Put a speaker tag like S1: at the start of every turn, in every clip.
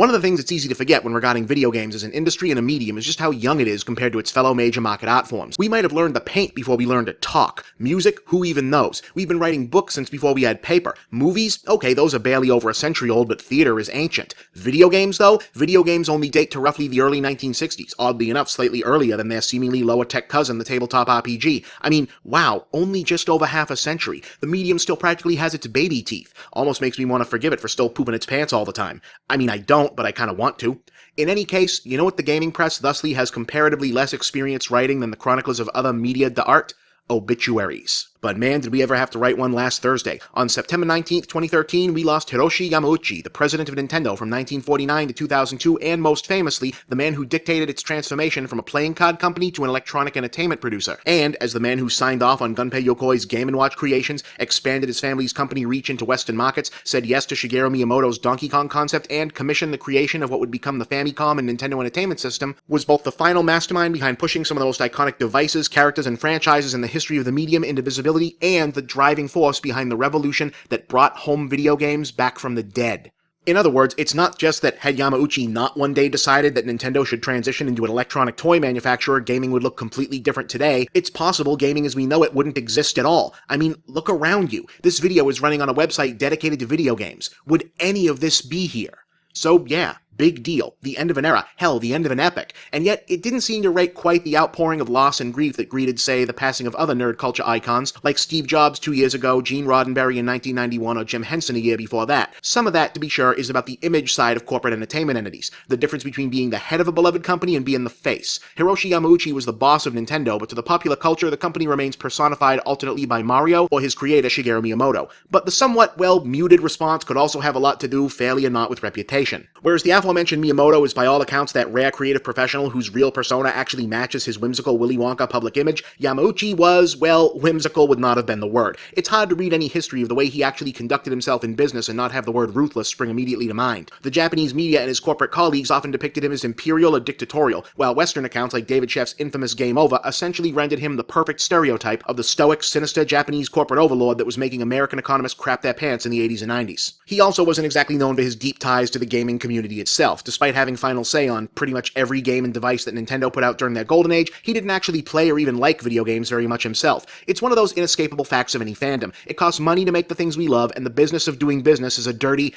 S1: One of the things it's easy to forget when regarding video games as an industry and a medium is just how young it is compared to its fellow major market art forms. We might have learned to paint before we learned to talk. Music, who even knows? We've been writing books since before we had paper. Movies? Okay, those are barely over a century old, but theater is ancient. Video games, though? Video games only date to roughly the early 1960s, oddly enough slightly earlier than their seemingly lower tech cousin, the tabletop RPG. I mean, wow, only just over half a century. The medium still practically has its baby teeth. Almost makes me want to forgive it for still pooping its pants all the time. I mean, I don't, but I kinda want to. In any case, you know what the gaming press thusly has comparatively less experience writing than the chroniclers of other media d'art? Obituaries. But man, did we ever have to write one last Thursday. On September 19th, 2013, we lost Hiroshi Yamauchi, the president of Nintendo from 1949 to 2002, and most famously, the man who dictated its transformation from a playing card company to an electronic entertainment producer. And as the man who signed off on Gunpei Yokoi's Game & Watch creations, expanded his family's company reach into Western markets, said yes to Shigeru Miyamoto's Donkey Kong concept, and commissioned the creation of what would become the Famicom and Nintendo Entertainment System, was both the final mastermind behind pushing some of the most iconic devices, characters, and franchises in the history of the medium into visibility, and the driving force behind the revolution that brought home video games back from the dead. In other words, it's not just that had Yamauchi not one day decided that Nintendo should transition into an electronic toy manufacturer, gaming would look completely different today. It's possible gaming as we know it wouldn't exist at all. I mean, look around you. This video is running on a website dedicated to video games. Would any of this be here? So yeah, big deal. The end of an era. Hell, the end of an epic. And yet, it didn't seem to rate quite the outpouring of loss and grief that greeted, say, the passing of other nerd culture icons, like Steve Jobs 2 years ago, Gene Roddenberry in 1991, or Jim Henson a year before that. Some of that, to be sure, is about the image side of corporate entertainment entities, the difference between being the head of a beloved company and being the face. Hiroshi Yamauchi was the boss of Nintendo, but to the popular culture, the company remains personified alternately by Mario or his creator Shigeru Miyamoto. But the somewhat, muted response could also have a lot to do, fairly or not, with reputation. Whereas the aforementioned Miyamoto is by all accounts that rare creative professional whose real persona actually matches his whimsical Willy Wonka public image, Yamauchi was, whimsical would not have been the word. It's hard to read any history of the way he actually conducted himself in business and not have the word ruthless spring immediately to mind. The Japanese media and his corporate colleagues often depicted him as imperial or dictatorial, while Western accounts like David Sheff's infamous Game Over essentially rendered him the perfect stereotype of the stoic, sinister Japanese corporate overlord that was making American economists crap their pants in the 80s and 90s. He also wasn't exactly known for his deep ties to the gaming community itself. Despite having final say on pretty much every game and device that Nintendo put out during their golden age, he didn't actually play or even like video games very much himself. It's one of those inescapable facts of any fandom. It costs money to make the things we love, and the business of doing business is a dirty,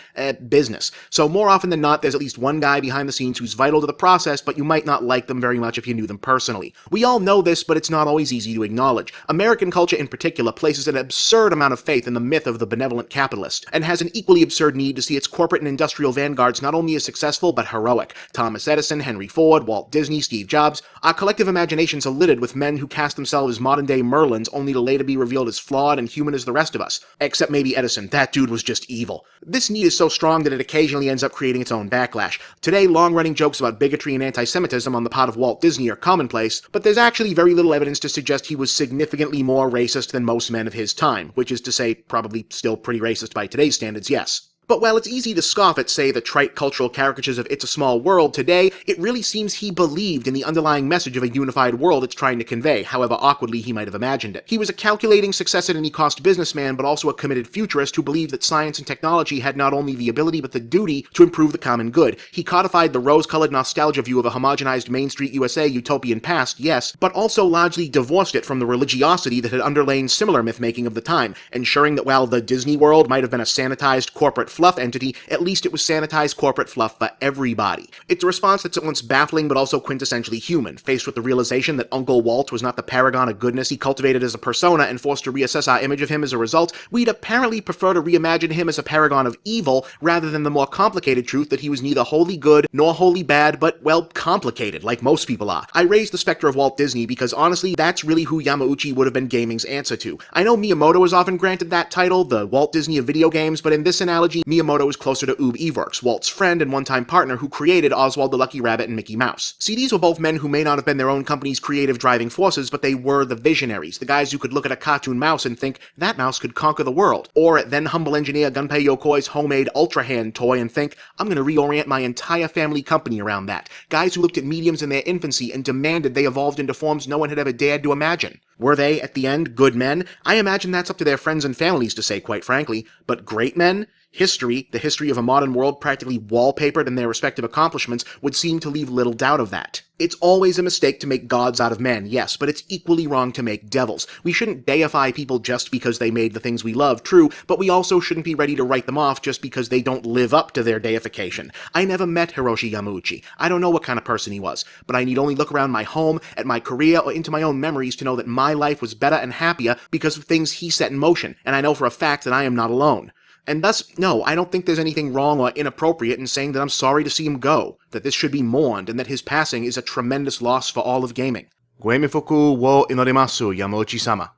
S1: business. So more often than not, there's at least one guy behind the scenes who's vital to the process, but you might not like them very much if you knew them personally. We all know this, but it's not always easy to acknowledge. American culture in particular places an absurd amount of faith in the myth of the benevolent capitalist, and has an equally absurd need to see its corporate and industrial vanguards not only as successful, but heroic. Thomas Edison, Henry Ford, Walt Disney, Steve Jobs. Our collective imaginations are littered with men who cast themselves as modern-day Merlins only to later be revealed as flawed and human as the rest of us. Except maybe Edison. That dude was just evil. This need is so strong that it occasionally ends up creating its own backlash. Today, long-running jokes about bigotry and anti-Semitism on the part of Walt Disney are commonplace, but there's actually very little evidence to suggest he was significantly more racist than most men of his time, which is to say, probably still pretty racist by today's standards, yes. But while it's easy to scoff at, say, the trite cultural caricatures of It's a Small World today, it really seems he believed in the underlying message of a unified world it's trying to convey, however awkwardly he might have imagined it. He was a calculating, success-at-any-cost businessman, but also a committed futurist who believed that science and technology had not only the ability but the duty to improve the common good. He codified the rose-colored nostalgia view of a homogenized Main Street USA utopian past, yes, but also largely divorced it from the religiosity that had underlain similar myth-making of the time, ensuring that while the Disney World might have been a sanitized corporate fluff entity, at least it was sanitized corporate fluff for everybody. It's a response that's at once baffling but also quintessentially human, faced with the realization that Uncle Walt was not the paragon of goodness he cultivated as a persona and forced to reassess our image of him as a result. We'd apparently prefer to reimagine him as a paragon of evil rather than the more complicated truth that he was neither wholly good nor wholly bad, but, complicated, like most people are. I raise the specter of Walt Disney because honestly, that's really who Yamauchi would have been gaming's answer to. I know Miyamoto is often granted that title, the Walt Disney of video games, but in this analogy, Miyamoto is closer to Ub Iwerks, Walt's friend and one-time partner who created Oswald the Lucky Rabbit and Mickey Mouse. See, these were both men who may not have been their own company's creative driving forces, but they were the visionaries, the guys who could look at a cartoon mouse and think, that mouse could conquer the world. Or at then humble engineer Gunpei Yokoi's homemade Ultra Hand toy and think, I'm gonna reorient my entire family company around that. Guys who looked at mediums in their infancy and demanded they evolved into forms no one had ever dared to imagine. Were they, at the end, good men? I imagine that's up to their friends and families to say, quite frankly. But great men? History, the history of a modern world practically wallpapered in their respective accomplishments, would seem to leave little doubt of that. It's always a mistake to make gods out of men, yes, but it's equally wrong to make devils. We shouldn't deify people just because they made the things we love, true, but we also shouldn't be ready to write them off just because they don't live up to their deification. I never met Hiroshi Yamauchi. I don't know what kind of person he was, but I need only look around my home, at my career, or into my own memories to know that my life was better and happier because of things he set in motion, and I know for a fact that I am not alone. And thus, no, I don't think there's anything wrong or inappropriate in saying that I'm sorry to see him go, that this should be mourned, and that his passing is a tremendous loss for all of gaming. Goemifuku wo inorimasu, Yamauchi-sama.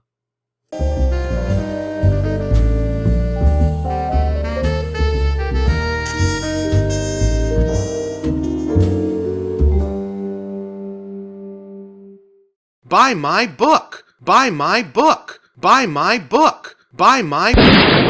S1: Buy my book! Buy my book! Buy my book! Buy my...